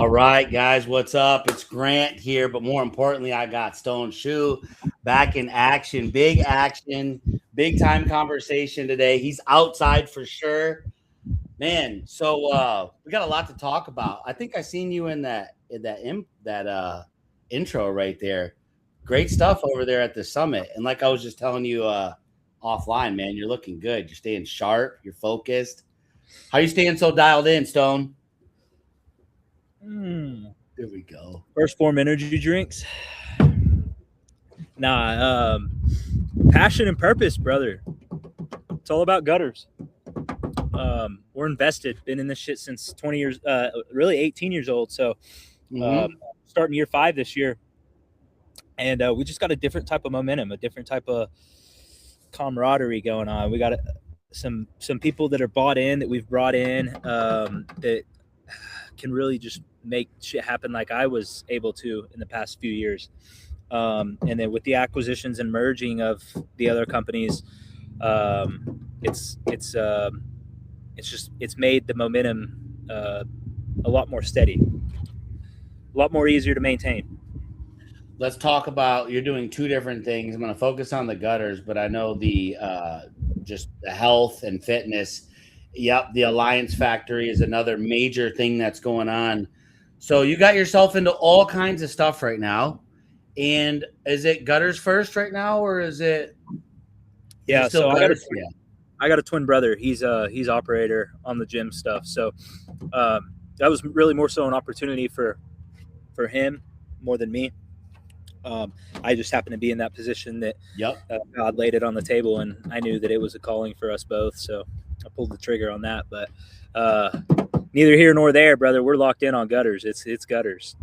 All right, guys, what's up? It's Grant here, but more importantly, I got Stone Shew back in action, big time conversation today. He's outside for sure, man. So we got a lot to talk about. I think I seen you in that intro right there. Great stuff over there at the summit, and like I was just telling you offline, man, you're looking good. You're staying sharp. You're focused. How you staying so dialed in, Stone? There we go. First Form energy drinks. Nah, passion and purpose, brother. It's all about gutters. We're invested. Been in this shit since 20 years, really 18 years old. So starting year 5 this year. And we just got a different type of momentum, a different type of camaraderie going on. We got some people that are bought in, that we've brought in, that can really just make shit happen like I was able to in the past few years. And then with the acquisitions and merging of the other companies, it's made the momentum a lot more steady, a lot more easier to maintain. Let's talk about, you're doing 2 different things. I'm going to focus on the gutters, but I know the just the health and fitness. Yep, the Alliance Factory is another major thing that's going on. So you got yourself into all kinds of stuff right now. And is it gutters first right now, or is it? Yeah, so I got a twin brother. He's operator on the gym stuff. So that was really more so an opportunity for him more than me. I just happened to be in that position that God laid it on the table, and I knew that it was a calling for us both. So I pulled the trigger on that. But neither here nor there, brother. We're locked in on gutters. It's gutters.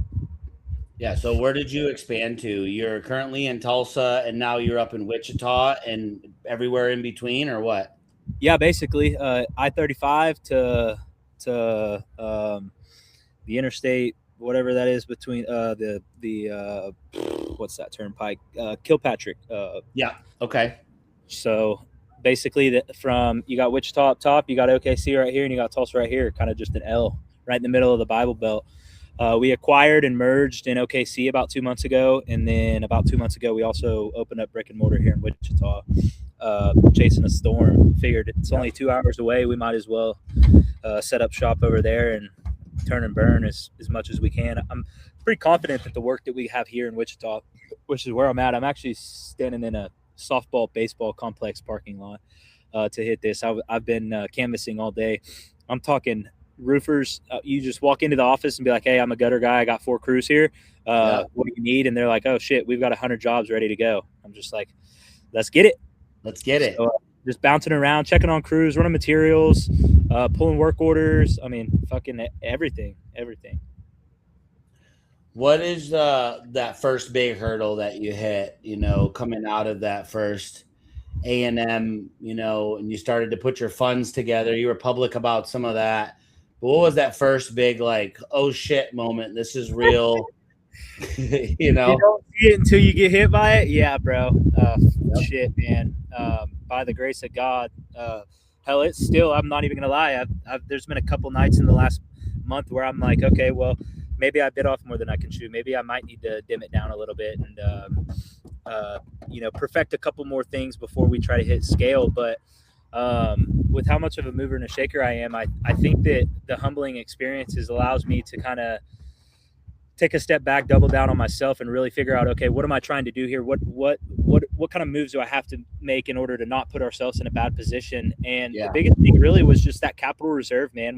Yeah. So where did you expand to? You're currently in Tulsa, and now you're up in Wichita and everywhere in between, or what? Yeah, basically I-35 to the interstate, whatever that is between the what's that turnpike? Kilpatrick. Yeah. Okay. So basically, from you got Wichita up top, you got OKC right here, and you got Tulsa right here, kind of just an L right in the middle of the Bible Belt. We acquired and merged in OKC about 2 months ago, and then about 2 months ago, we also opened up brick and mortar here in Wichita. Chasing a storm, figured it's only 2 hours away. We might as well set up shop over there and turn and burn as much as we can. I'm pretty confident that the work that we have here in Wichita, which is where I'm at, I'm actually standing in a softball baseball complex parking lot to hit this. I've been canvassing all day. I'm talking roofers. You just walk into the office and be like, hey, I'm a gutter guy, I got 4 crews here, what do you need? And they're like, oh shit, we've got 100 jobs ready to go. I'm just like, let's get it. So, just bouncing around, checking on crews, running materials, pulling work orders. I mean, fucking everything. What is that first big hurdle that you hit, coming out of that first A&M, and you started to put your funds together? You were public about some of that. But what was that first big, like, oh shit moment? This is real. You don't see it until you get hit by it. Yeah, bro. Shit, man. By the grace of God, hell, it's still, I'm not even gonna lie, there's been a couple nights in the last month where I'm like, okay, well, maybe I bit off more than I can chew. Maybe I might need to dim it down a little bit and perfect a couple more things before we try to hit scale. But with how much of a mover and a shaker I am, I think that the humbling experiences allows me to kind of take a step back, double down on myself, and really figure out, okay, what am I trying to do here? What kind of moves do I have to make in order to not put ourselves in a bad position? And the biggest thing really was just that capital reserve, man.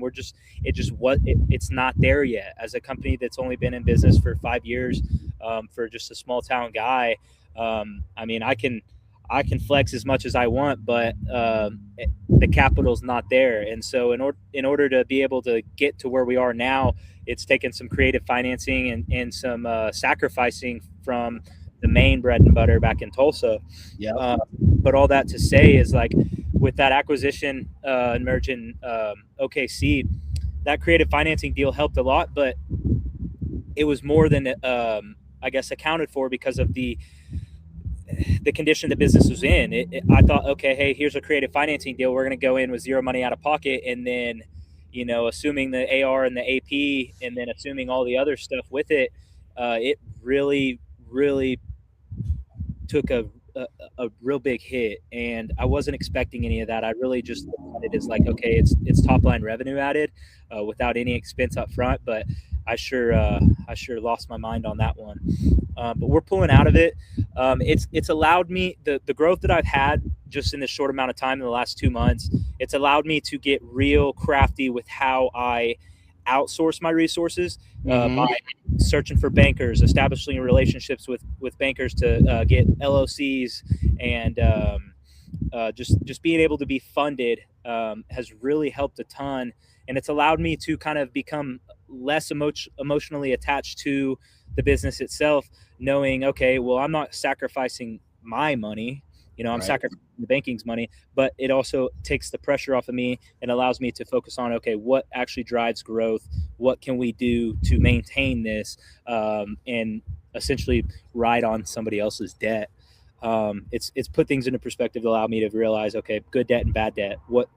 It's not there yet. As a company that's only been in business for 5 years, for just a small town guy, I mean, I can flex as much as I want, but the capital's not there. And so in order to be able to get to where we are now, it's taken some creative financing and some sacrificing from the main bread and butter back in Tulsa. But all that to say is, like, with that acquisition and merging OKC, that creative financing deal helped a lot, but it was more than I guess accounted for because of the condition the business was in. I thought, okay, hey, here's a creative financing deal. We're going to go in with zero money out of pocket, and then assuming the AR and the AP, and then assuming all the other stuff with it, it really, really took a real big hit, and I wasn't expecting any of that. I really just looked at it as like, okay, it's top line revenue added without any expense up front, but I sure lost my mind on that one. But we're pulling out of it. It's allowed me the growth that I've had just in this short amount of time in the last 2 months. It's allowed me to get real crafty with how I outsource my resources by searching for bankers, establishing relationships with bankers to get LOCs, and just being able to be funded has really helped a ton. And it's allowed me to kind of become less emotionally attached to the business itself, knowing, okay, well, I'm not sacrificing my money. I'm sacrificing the banking's money, but it also takes the pressure off of me and allows me to focus on, okay, what actually drives growth? What can we do to maintain this, and essentially ride on somebody else's debt? It's put things into perspective to allow me to realize, okay, good debt and bad debt. What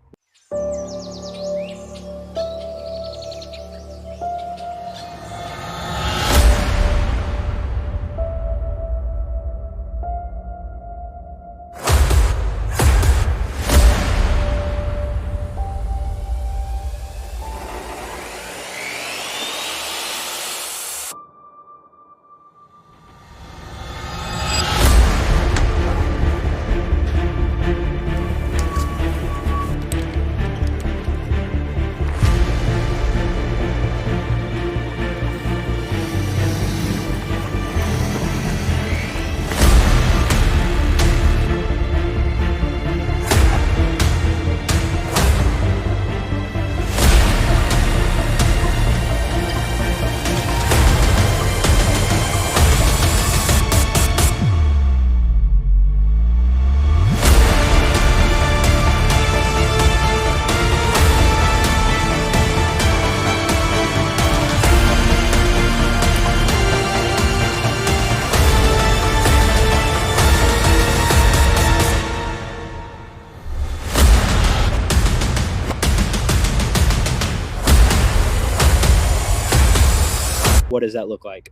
does that look like?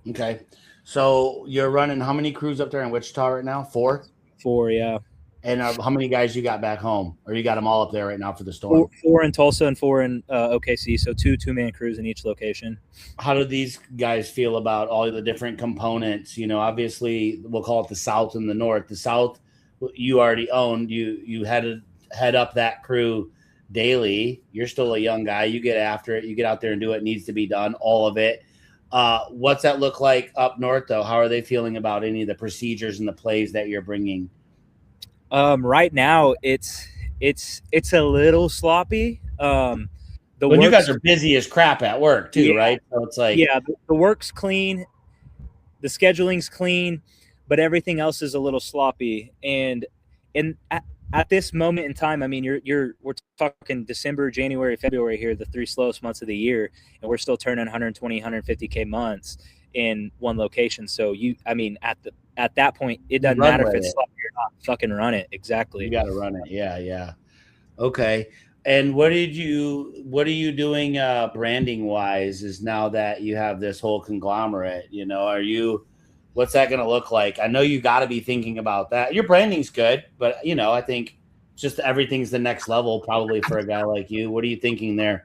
Okay. So you're running how many crews up there in Wichita right now? 4? 4, yeah. And how many guys you got back home? Or you got them all up there right now for the storm? 4 in Tulsa and 4 in OKC, so 2-man crews in each location. How do these guys feel about all the different components? Obviously, we'll call it the South and the North. The South, you already owned. You had to head up that crew daily. You're still a young guy. You get after it. You get out there and do what needs to be done, all of it. What's that look like up north, though? How are they feeling about any of the procedures and the plays that you're bringing? Right now, it's a little sloppy. When you guys are busy as crap at work too, right? So it's like, the work's clean, the scheduling's clean, but everything else is a little sloppy. And at this moment in time, I mean, we're talking December, January, February here, the 3 slowest months of the year, and we're still turning 120, 150K months in one location. So at that point, it doesn't matter if it's sloppy or not. Fucking run it. Exactly. You got to run it. Yeah. Okay. And what are you doing branding wise is now that you have this whole conglomerate, what's that going to look like? I know you got to be thinking about that. Your branding's good, but I think just everything's the next level probably for a guy like you. What are you thinking there?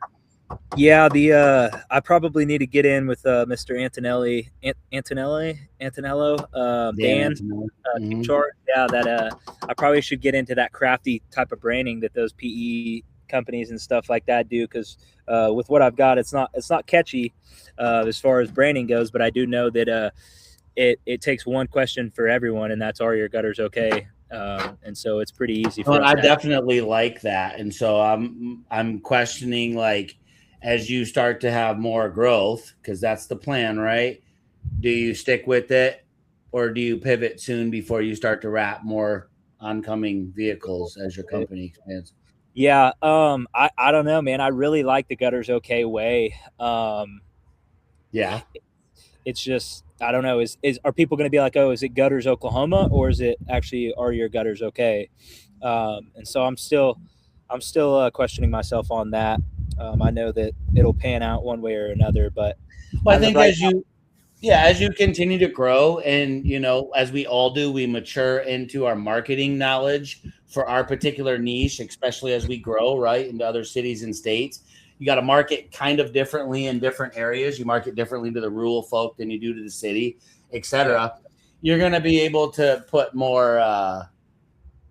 Yeah, I probably need to get in with Mr. Antonello, Dan, chart. Yeah, that I probably should get into that crafty type of branding that those PE companies and stuff like that do, because with what I've got, it's not catchy as far as branding goes, but I do know that it takes one question for everyone, and that's, are your gutters okay? And so it's pretty easy for I definitely like that. And so I'm questioning, like, as you start to have more growth, because that's the plan, right? Do you stick with it, or do you pivot soon before you start to wrap more oncoming vehicles as your company expands? Yeah, I don't know, man. I really like the gutters okay way. Yeah. It's just, I don't know. Are people going to be like, oh, is it Gutters Oklahoma, or is it actually, are your gutters okay? And so I'm still I'm still questioning myself on that. I know that it'll pan out one way or another, but Well, I as of think right as you continue to grow and, as we all do, we mature into our marketing knowledge for our particular niche, especially as we grow, right, into other cities and states. You got to market kind of differently in different areas. You market differently to the rural folk than you do to the city, etc. You're going to be able to put more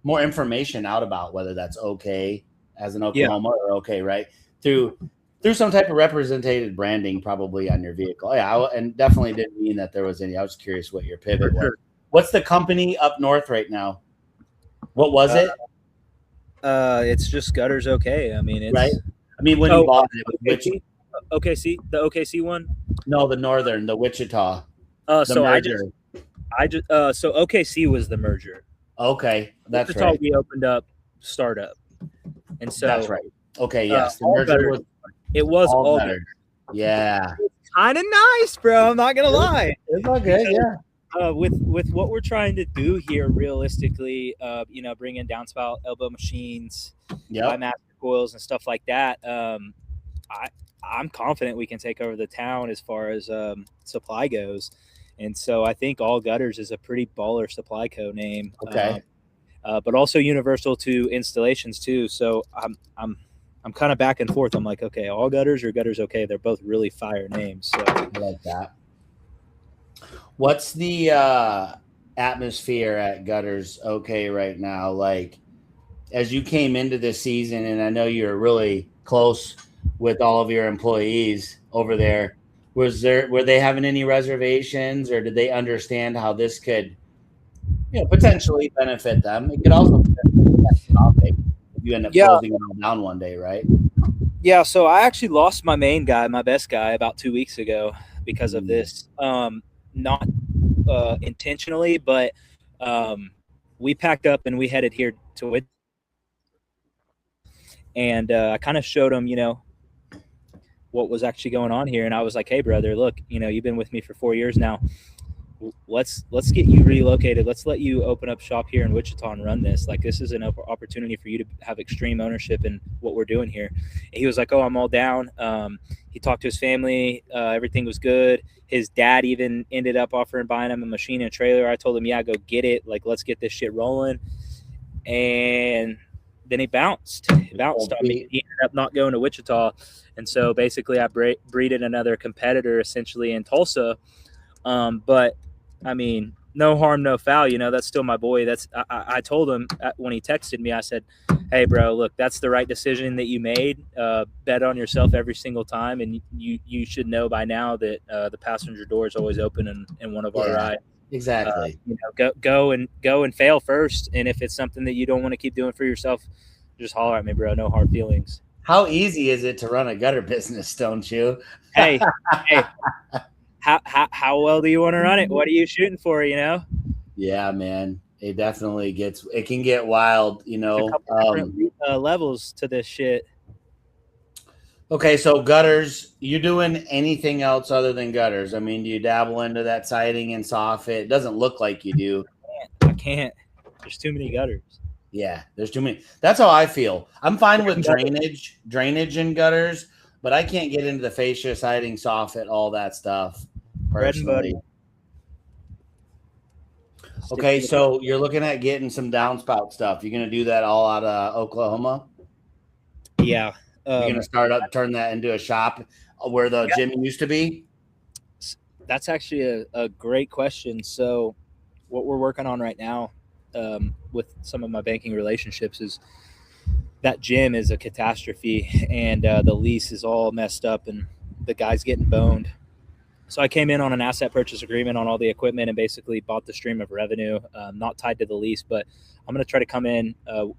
information out about whether that's okay as an yeah, Oklahoma or okay, right? Through some type of represented branding, probably on your vehicle. Yeah, and definitely didn't mean that there was any. I was curious what your pivot was. sure. What's the company up north right now? What was it? It's just Gutters okay. I mean, Right. it's I mean, when you bought it, it was Wichita. OKC, the OKC one. No, the northern, the Wichita, the So merger. so OKC was the merger. Okay, that's Wichita right. we opened up startup, and so That's right. Okay, yes, the all merger Gutters. was It was all all better. Yeah, kind of nice, bro. I'm not gonna lie. it's all good. Yeah. With what we're trying to do here, realistically, bring in downspout elbow machines, Yep. master coils and stuff like that. I'm confident we can take over the town as far as supply goes, and so I think All Gutters is a pretty baller supply co name. Okay. But also universal to installations too. So I'm kind of back and forth. I'm like, okay, All Gutters or Gutters okay? They're both really fire names. So I like that. What's the atmosphere at Gutters okay right now? Like, as you came into this season, and I know you're really close with all of your employees over there, were they having any reservations, or did they understand how this could, potentially benefit them? It could also benefit if you end up closing it all down one day, right? Yeah, so I actually lost my main guy, my best guy, about 2 weeks ago because of this. Not intentionally, but we packed up and we headed here to it. And I kind of showed him, what was actually going on here. And I was like, hey, brother, look, you've been with me for 4 years now. Let's get you relocated. Let's let you open up shop here in Wichita and run this. Like, this is an opportunity for you to have extreme ownership in what we're doing here. And he was like, oh, I'm all down. He talked to his family. Everything was good. His dad even ended up buying him a machine and a trailer. I told him, yeah, go get it. Like, let's get this shit rolling. And then he bounced. He bounced on me. He ended up not going to Wichita. And so basically I breeded another competitor essentially in Tulsa. But I mean, no harm, no foul. That's still my boy. I told him when he texted me, I said, hey, bro, look, that's the right decision that you made. Bet on yourself every single time. And you should know by now that the passenger door is always open in one of our rides. Exactly. Go and fail first. And if it's something that you don't want to keep doing for yourself, just holler at me, bro. No hard feelings. How easy is it to run a gutter business, Stone Shew? Hey. How well do you want to run it? What are you shooting for? Yeah, man. It definitely it can get wild, different levels to this shit. Okay, so gutters, you doing anything else other than gutters? I mean, do you dabble into that siding and soffit? It doesn't look like you do. I can't. There's too many gutters. Yeah, there's too many. That's how I feel. I'm fine with drainage and gutters, but I can't get into the fascia, siding, soffit, all that stuff personally. Okay, so you're looking at getting some downspout stuff. You're going to do that all out of Oklahoma? Yeah. You're going to turn that into a shop where the gym used to be? That's actually a great question. So what we're working on right now with some of my banking relationships is that gym is a catastrophe, and the lease is all messed up and the guy's getting boned. So I came in on an asset purchase agreement on all the equipment and basically bought the stream of revenue, not tied to the lease, but I'm going to try to come in.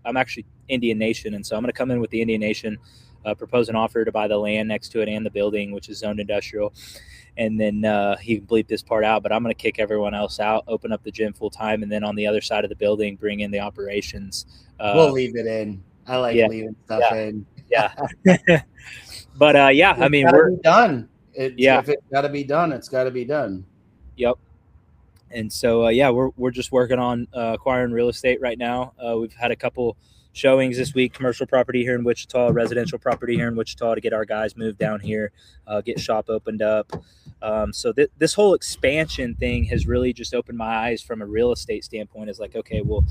I'm actually Indian Nation, and so I'm going to come in with the Indian Nation, propose an offer to buy the land next to it and the building, which is zoned industrial. And then he can bleep this part out, but I'm going to kick everyone else out, open up the gym full time, and then on the other side of the building, bring in the operations. We'll leave it in. I like leaving stuff in. Yeah. But I mean, we're done. If it's got to be done, it's got to be done. Yep. And so, we're just working on acquiring real estate right now. We've had a couple showings this week, commercial property here in Wichita, residential property here in Wichita to get our guys moved down here, get shop opened up. So this whole expansion thing has really just opened my eyes from a real estate standpoint. Is like, okay, well,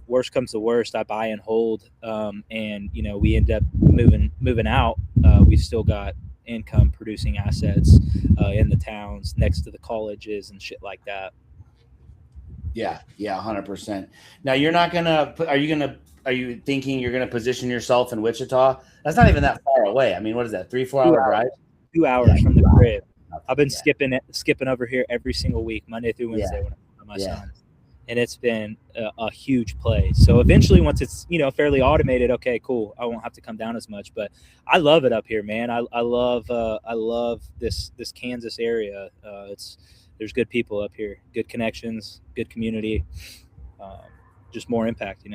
worst comes to worst, I buy and hold, and we end up moving out. We've still got income producing assets in the towns next to the colleges and shit like that. Yeah, 100%. Now you're not gonna. Are you thinking you're gonna position yourself in Wichita? That's not even that far away. I mean, what is that? 3-4 hour drive? 2 hours from the crib. I've been skipping over here every single week, Monday through Wednesday when I'm with my son, and it's been a huge play. So eventually, once it's fairly automated, okay, cool, I won't have to come down as much. But I love it up here, man. I love this Kansas area. There's good people up here, good connections, good community, just more impact,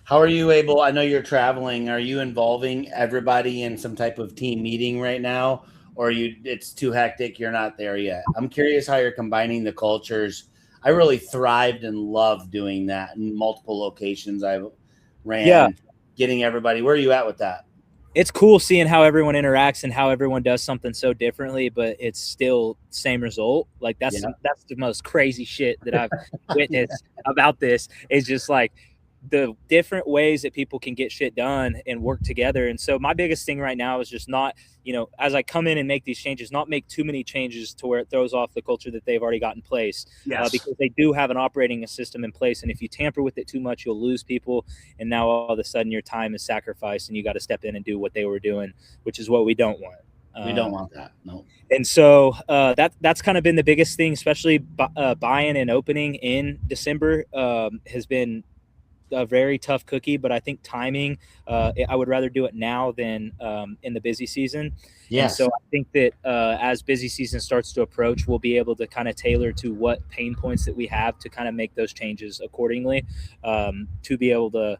How are you able? I know you're traveling. Are you involving everybody in some type of team meeting right now, or it's too hectic? You're not there yet. I'm curious how you're combining the cultures. I really thrived and loved doing that in multiple locations I ran, getting everybody. Where are you at with that? It's cool seeing how everyone interacts and how everyone does something so differently, but it's still same result. Like that's the most crazy shit that I've witnessed about this. Is just like the different ways that people can get shit done and work together. And so my biggest thing right now is just not, as I come in and make these changes, not make too many changes to where it throws off the culture that they've already got in place. Because they do have an operating system in place. And if you tamper with it too much, you'll lose people. And now all of a sudden your time is sacrificed and you got to step in and do what they were doing, which is what we don't want. We don't want that. No. And so that's kind of been the biggest thing, especially buying and opening in December has been a very tough cookie, but I think timing, I would rather do it now than in the busy season. Yes. And so I think that as busy season starts to approach, we'll be able to kind of tailor to what pain points that we have to kind of make those changes accordingly, to be able to,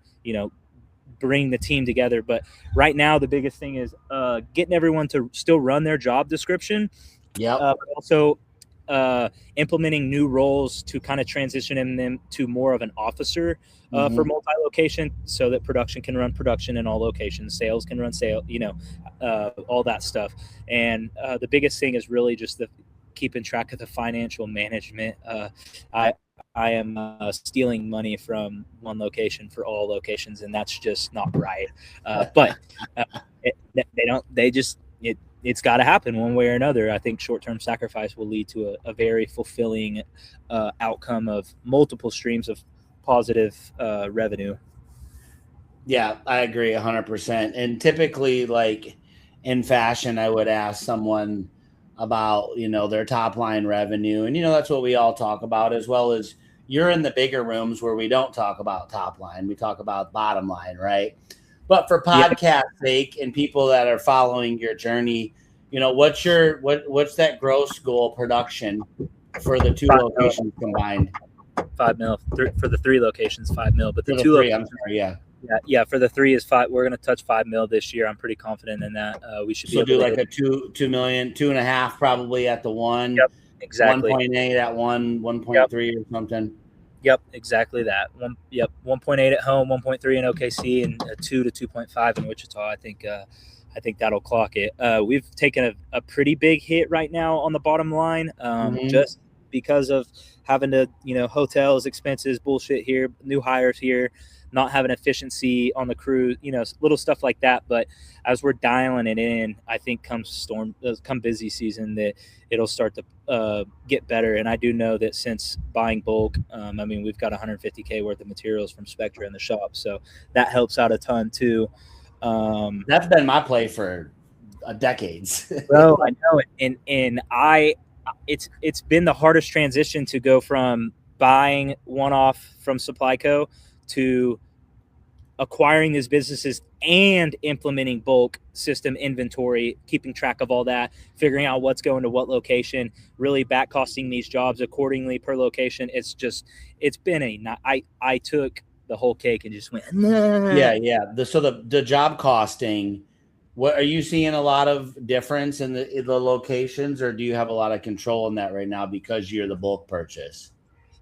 bring the team together. But right now, the biggest thing is getting everyone to still run their job description. But also implementing new roles to kind of transition them to more of an officer for multi-location, so that production can run production in all locations, sales can run sale, all that stuff. And the biggest thing is really just keeping track of the financial management. I am stealing money from one location for all locations, and that's just not right. But it's got to happen one way or another. I think short-term sacrifice will lead to a very fulfilling outcome of multiple streams of positive revenue. Yeah, I agree 100%. And typically, like in fashion, I would ask someone about, their top line revenue. And, that's what we all talk about, as well as you're in the bigger rooms where we don't talk about top line. We talk about bottom line, right? But for podcast sake and people that are following your journey, what's that gross goal production for the 2 locations combined? $5 million for the 3 locations, $5 million. But the 2 locations, for the 3 is $5 million. We're going to touch $5 million this year. I'm pretty confident in that. We should be able do like a $2 million, 2.5 probably at the one. Yep, exactly. 1.8 at one, 1.3 or something. Yep, exactly that. 1.8 at home, 1.3 in OKC, and 2 to 2.5 in Wichita. I think that'll clock it. We've taken a pretty big hit right now on the bottom line, just because of having to, hotels, expenses, bullshit here, new hires here, not having efficiency on the crew, little stuff like that. But as we're dialing it in, I think come busy season that it'll start to get better. And I do know that since buying bulk, we've got $150K worth of materials from Spectra in the shop, so that helps out a ton too. That's been my play for decades. Well, I know it, and it's been the hardest transition to go from buying one-off from Supply Co. to acquiring these businesses and implementing bulk system inventory, keeping track of all that, figuring out what's going to what location, really back costing these jobs accordingly per location. It's been I took the whole cake and just went, nah. Yeah. So the job costing, what are you seeing a lot of difference in the locations, or do you have a lot of control in that right now because you're the bulk purchase?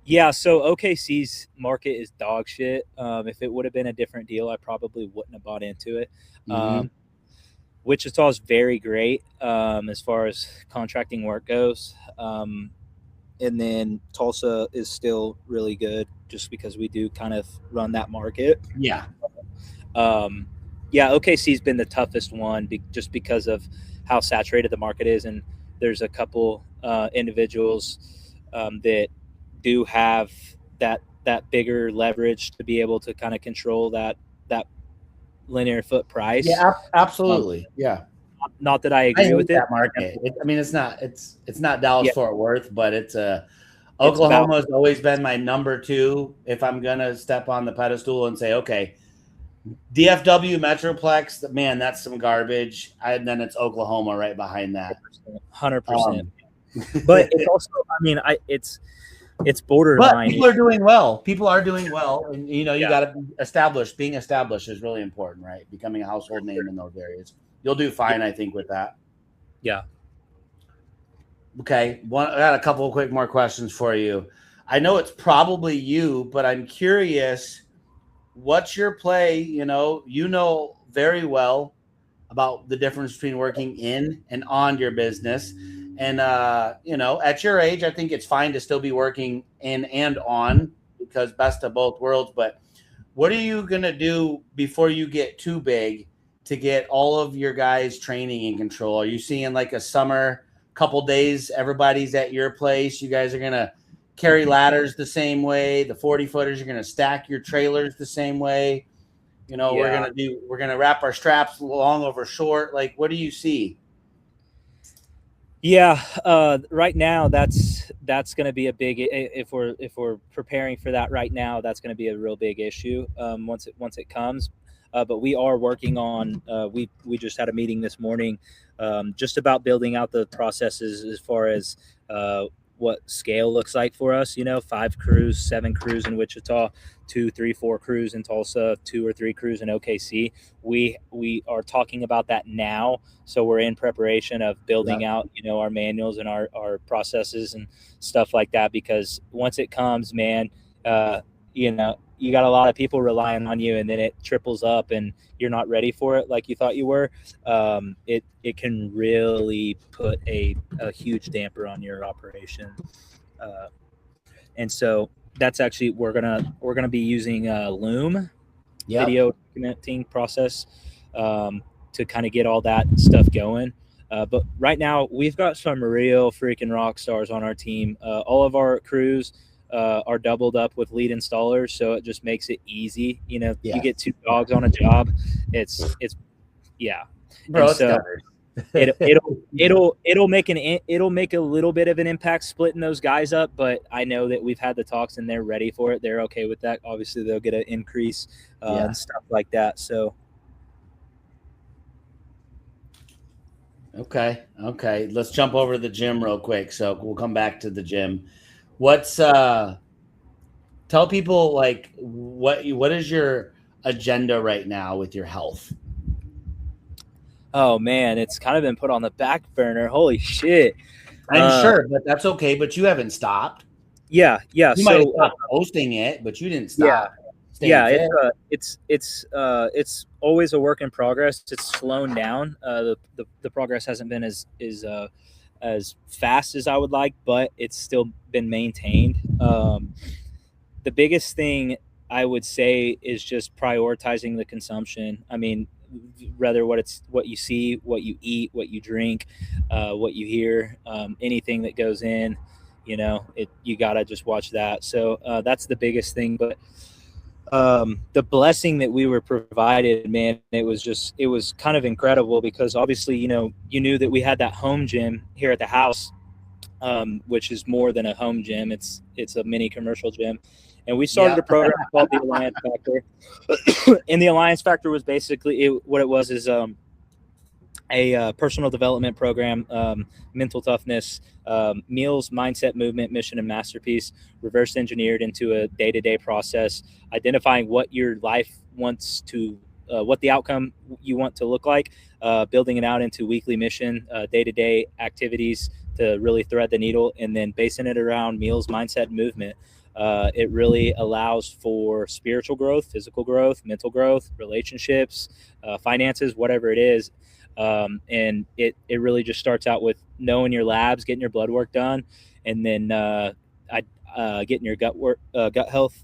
Yeah, so OKC's market is dog shit. If it would have been a different deal, I probably wouldn't have bought into it. Mm-hmm. Wichita is very great as far as contracting work goes. And then Tulsa is still really good just because we do kind of run that market. Yeah. Yeah, OKC's been the toughest one just because of how saturated the market is. And there's a couple individuals that do have that bigger leverage to be able to kind of control that linear foot price. Yeah, absolutely. Yeah. Not that I I agree hate with it. that market. I mean, it's not Dallas Yeah, Fort Worth, but it's it's about Oklahoma has always been my number two. If I'm gonna step on the pedestal and say, okay, DFW Metroplex, man, that's some garbage. And then it's Oklahoma right behind that. 100%. Um, But it's also, I mean, it's but borderline. people are doing well. People are doing well, and you Yeah. got to be established. Being established is really important, right? Becoming a household name in those areas. You'll do fine, I think, with that. Yeah. Okay, I got a couple of quick more questions for you. I know it's probably you, but I'm curious. What's your play? You know very well about the difference between working in and on your business. And at your age, I think it's fine to still be working in and on because best of both worlds. But what are you gonna do before you get too big to get all of your guys training in control? Are you seeing like a summer couple days, everybody's at your place? You guys are gonna carry ladders the same way, the 40 footers, you're gonna stack your trailers the same way. Yeah. We're gonna wrap our straps long over short. Like, what do you see? Yeah, right now that's going to be a big, if we're preparing for that right now, that's going to be a real big issue once it comes. But we are working on. We just had a meeting this morning, just about building out the processes as far as what scale looks like for us. 5 crews, 7 crews in Wichita, 2, 3, 4 crews in Tulsa, 2 or 3 crews in OKC. We are talking about that now, so we're in preparation of building out our manuals and our processes and stuff like that, because once it comes, man, you got a lot of people relying on you, and then it triples up and you're not ready for it like you thought you were. It can really put a huge damper on your operation. And so that's actually we're gonna be using Loom video documenting process to kind of get all that stuff going. But right now we've got some real freaking rock stars on our team. All of our crews are doubled up with lead installers, so it just makes it easy. You get 2 dogs on a job. It's yeah. Bro, and so it'll make a little bit of an impact splitting those guys up, but I know that we've had the talks and they're ready for it. They're okay with that. Obviously they'll get an increase and stuff like that. So Okay. Let's jump over to the gym real quick. So we'll come back to the gym. What's tell people like what is your agenda right now with your health? Oh man, it's kind of been put on the back burner. Holy shit. I'm sure, but that's okay. But you haven't stopped. Yeah. You might have stopped posting it, but you didn't stop. Yeah, it's always a work in progress. It's slowing down. The progress hasn't been as fast as I would like, but it's still been maintained. The biggest thing I would say is just prioritizing the consumption. I mean, rather what you see, what you eat, what you drink, what you hear, anything that goes in, you gotta just watch that. So that's the biggest thing. But the blessing that we were provided, man, it was kind of incredible, because obviously, you knew that we had that home gym here at the house, which is more than a home gym. It's a mini commercial gym. And we started a program called the Alliance Factor. And the Alliance Factor was basically what it was is a personal development program, mental toughness, meals, mindset, movement, mission, and masterpiece, reverse engineered into a day-to-day process, identifying what your life wants to, what the outcome you want to look like, building it out into weekly mission, day-to-day activities to really thread the needle, and then basing it around meals, mindset, and movement. It really allows for spiritual growth, physical growth, mental growth, relationships, finances, whatever it is. And it really just starts out with knowing your labs, getting your blood work done, and then getting your gut health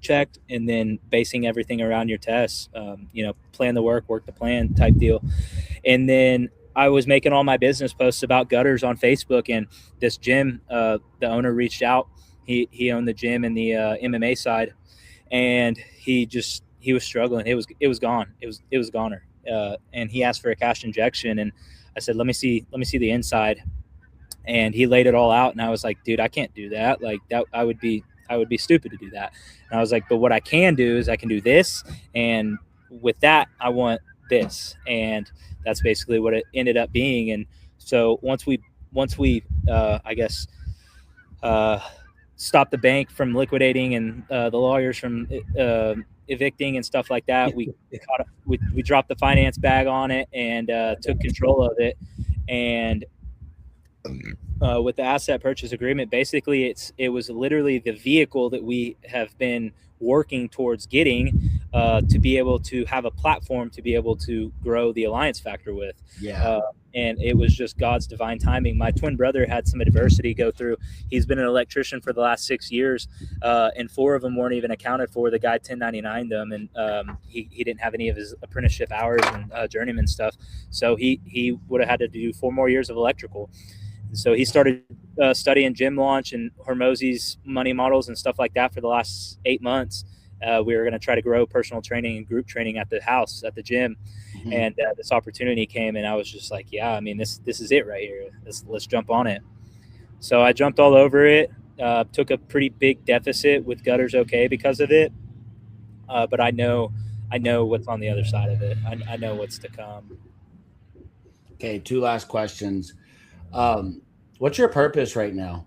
checked, and then basing everything around your tests. Plan the work the plan type deal. And then I was making all my business posts about gutters on Facebook, and this gym, the owner reached out. He owned the gym and the MMA side, and he was struggling. It was gone. It was goner. And he asked for a cash injection, and I said, let me see the inside. And he laid it all out, and I was like, dude, I can't do that. Like that, I would be stupid to do that. And I was like, but what I can do is I can do this, and with that, I want this, and that's basically what it ended up being. And so once we I guess stopped the bank from liquidating, and the lawyers from evicting and stuff like that, we dropped the finance bag on it, and took control of it. And with the asset purchase agreement, basically it was literally the vehicle that we have been working towards getting, to be able to have a platform to be able to grow the Alliance Factor with. And it was just God's divine timing. My twin brother had some adversity go through. He's been an electrician for the last 6 years, and 4 of them weren't even accounted for. The guy 1099 them, and he didn't have any of his apprenticeship hours and journeyman stuff. So he would have had to do 4 more years of electrical. So he started studying gym launch and Hormozzi's money models and stuff like that for the last 8 months. We were going to try to grow personal training and group training at the house, at the gym. Mm-hmm. And this opportunity came, and I was just like, yeah, I mean, this is it right here. Let's jump on it. So I jumped all over it, took a pretty big deficit with Gutters OK because of it. But I know what's on the other side of it. I know what's to come. Okay, 2 last questions. What's your purpose right now?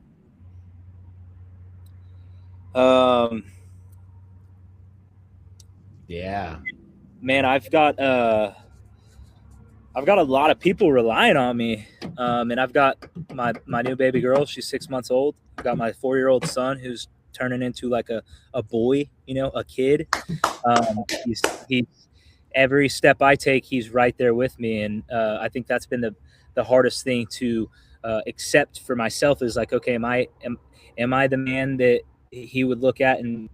Yeah, man, I've got a lot of people relying on me. And I've got my new baby girl. She's 6 months old. I've got my 4-year-old son who's turning into like a boy, a kid. He's every step I take, he's right there with me. And I think that's been the hardest thing to accept for myself, is like, okay, am I the man that he would look at, and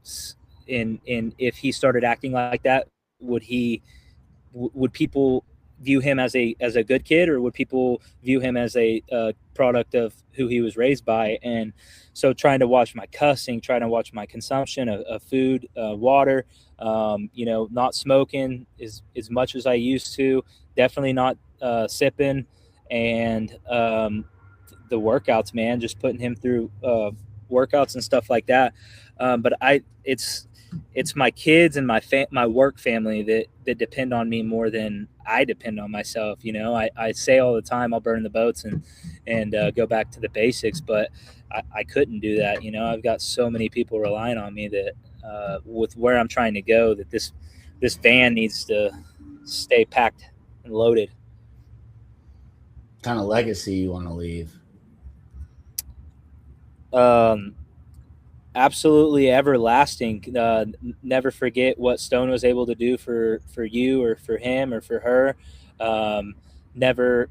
if he started acting like that, would people view him as a good kid, or would people view him as a product of who he was raised by? And so trying to watch my cussing, trying to watch my consumption of food, water, not smoking as much as I used to, definitely not sipping, and the workouts, man, just putting him through workouts and stuff like that. But it's my kids and my work family that depend on me more than I depend on myself. I say all the time, I'll burn the boats and go back to the basics, but I couldn't do that. I've got so many people relying on me that with where I'm trying to go, that this van needs to stay packed and loaded. What kind of legacy you want to leave? Absolutely everlasting. Never forget what Stone was able to do for you, or for him, or for her. Never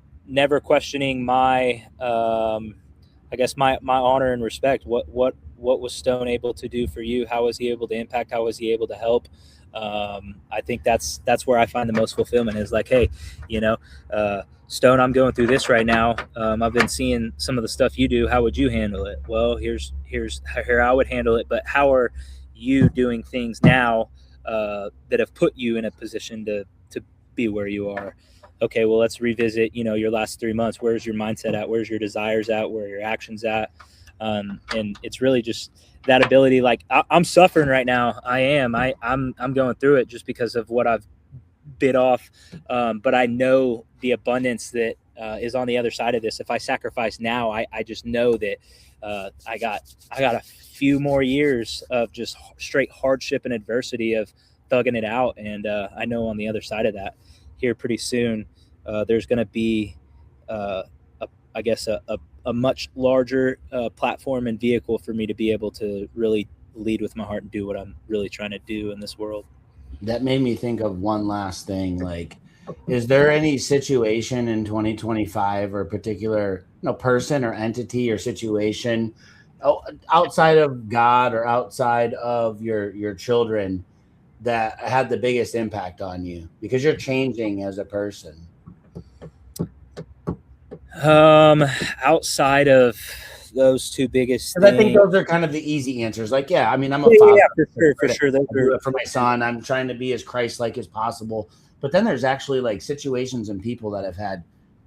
questioning my I guess my honor and respect. What was Stone able to do for you? How was he able to impact? How was he able to help? I think that's where I find the most fulfillment, is like, hey, Stone, I'm going through this right now. I've been seeing some of the stuff you do. How would you handle it? Well, here's how I would handle it. But how are you doing things now that have put you in a position to be where you are? Okay, well, let's revisit, your last 3 months. Where's your mindset at? Where's your desires at? Where are your actions at? And it's really just that ability. Like, I'm suffering right now. I'm going through it just because of what I've bit off. But I know the abundance that is on the other side of this. If I sacrifice now, I just know that I got a few more years of just straight hardship and adversity of thugging it out. And I know on the other side of that, here pretty soon, there's going to be, a a much larger platform and vehicle for me to be able to really lead with my heart and do what I'm really trying to do in this world. That made me think of one last thing. Like, is there any situation in 2025 or particular, person or entity or situation outside of God or outside of your children that had the biggest impact on you because you're changing as a person? Outside of those two biggest things, I think those are kind of the easy answers. Like, yeah, I mean, I'm a yeah, father. yeah, for sure. I do it for my son. I'm trying to be as Christ-like as possible. But then there's actually like situations and people that have had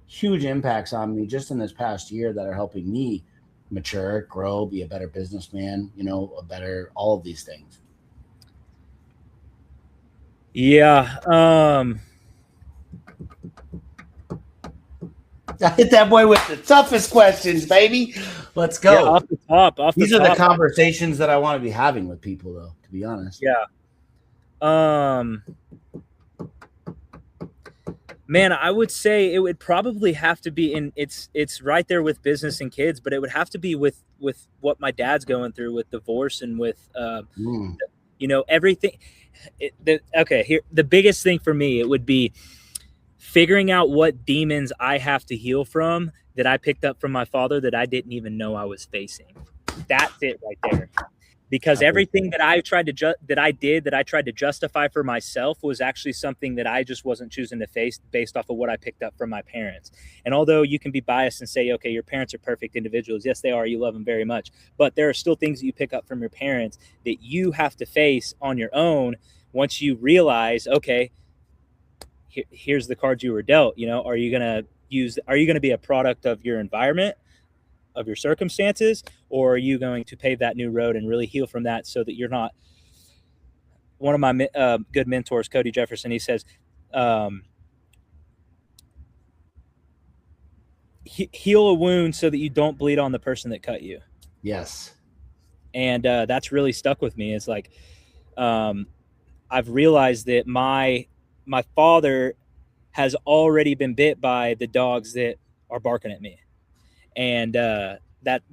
huge impacts on me just in this past year that are helping me mature, grow, be a better businessman, a better, all of these things. Yeah. I hit that boy with the toughest questions, baby. Let's go. Yeah, off the top. These are the conversations that I want to be having with people, though, to be honest. Yeah. Man, I would say it would probably have to be it's right there with business and kids, but it would have to be with what my dad's going through with divorce and with everything. Here the biggest thing for me, it would be figuring out what demons I have to heal from that I picked up from my father that I didn't even know I was facing. That's it right there. Because everything that I tried to justify for myself was actually something that I just wasn't choosing to face based off of what I picked up from my parents. And although you can be biased and say, okay, your parents are perfect individuals. Yes, they are. You love them very much. But there are still things that you pick up from your parents that you have to face on your own once you realize, okay, here's the cards you were dealt. Are you going to be a product of your environment, of your circumstances, or are you going to pave that new road and really heal from that so that you're not? One of my good mentors, Cody Jefferson, he says, heal a wound so that you don't bleed on the person that cut you. Yes. And that's really stuck with me. It's like, I've realized that my father has already been bit by the dogs that are barking at me. And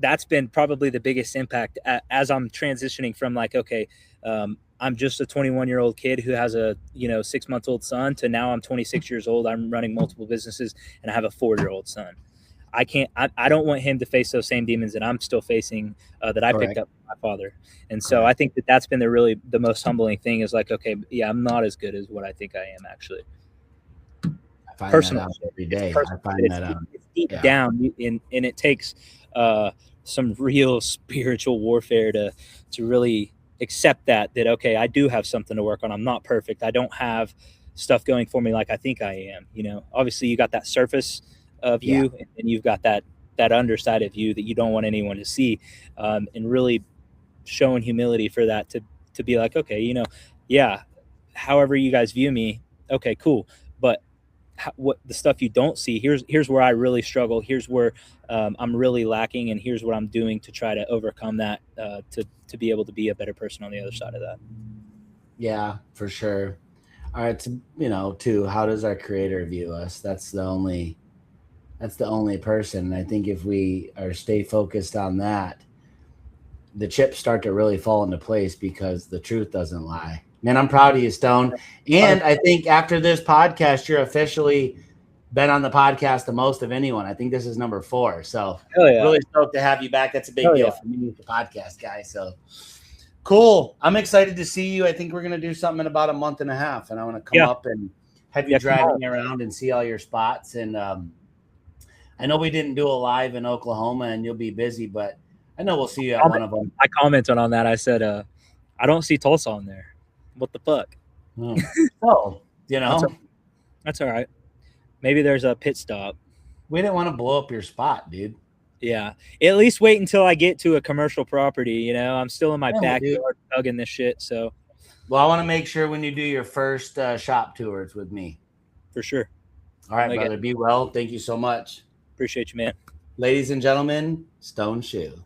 that's been probably the biggest impact as I'm transitioning from like, okay, I'm just a 21-year-old kid who has a 6-month-old son to now I'm 26 years old. I'm running multiple businesses and I have a 4-year-old son. I don't want him to face those same demons that I'm still facing that I picked up from my father. And so I think that's been the most humbling thing is like, okay, yeah, I'm not as good as what I think I am actually. I find that out every day. I find that out. It's deep down, and it takes some real spiritual warfare to really accept that okay, I do have something to work on. I'm not perfect. I don't have stuff going for me like I think I am. Obviously you got that surface of you, and you've got that underside of you that you don't want anyone to see, and really showing humility for that to be like, okay, however you guys view me, okay, cool, but what the stuff you don't see, here's where I really struggle, here's where I'm really lacking, and here's what I'm doing to try to overcome that, to be able to be a better person on the other side of that. Yeah, for sure. All right, too, how does our creator view us? That's the only person. And I think if we stay focused on that, the chips start to really fall into place because the truth doesn't lie. Man, I'm proud of you, Stone. And I think after this podcast, you're officially been on the podcast the most of anyone. I think this is number 4. So really stoked to have you back. That's a big deal for me, the podcast guy. So cool. I'm excited to see you. I think we're going to do something in about a month and a half. And I want to come up and have you driving me around and see all your spots. And I know we didn't do a live in Oklahoma and you'll be busy, but I know we'll see you at one of them. I commented on that. I said, I don't see Tulsa on there. What the fuck? Oh, that's all right. Maybe there's a pit stop. We didn't want to blow up your spot, dude. Yeah. At least wait until I get to a commercial property. I'm still in my backyard tugging this shit. So, well, I want to make sure when you do your first shop tours with me. For sure. All right, brother. Be well. Thank you so much. Appreciate you, man. Ladies and gentlemen, Stone Shew.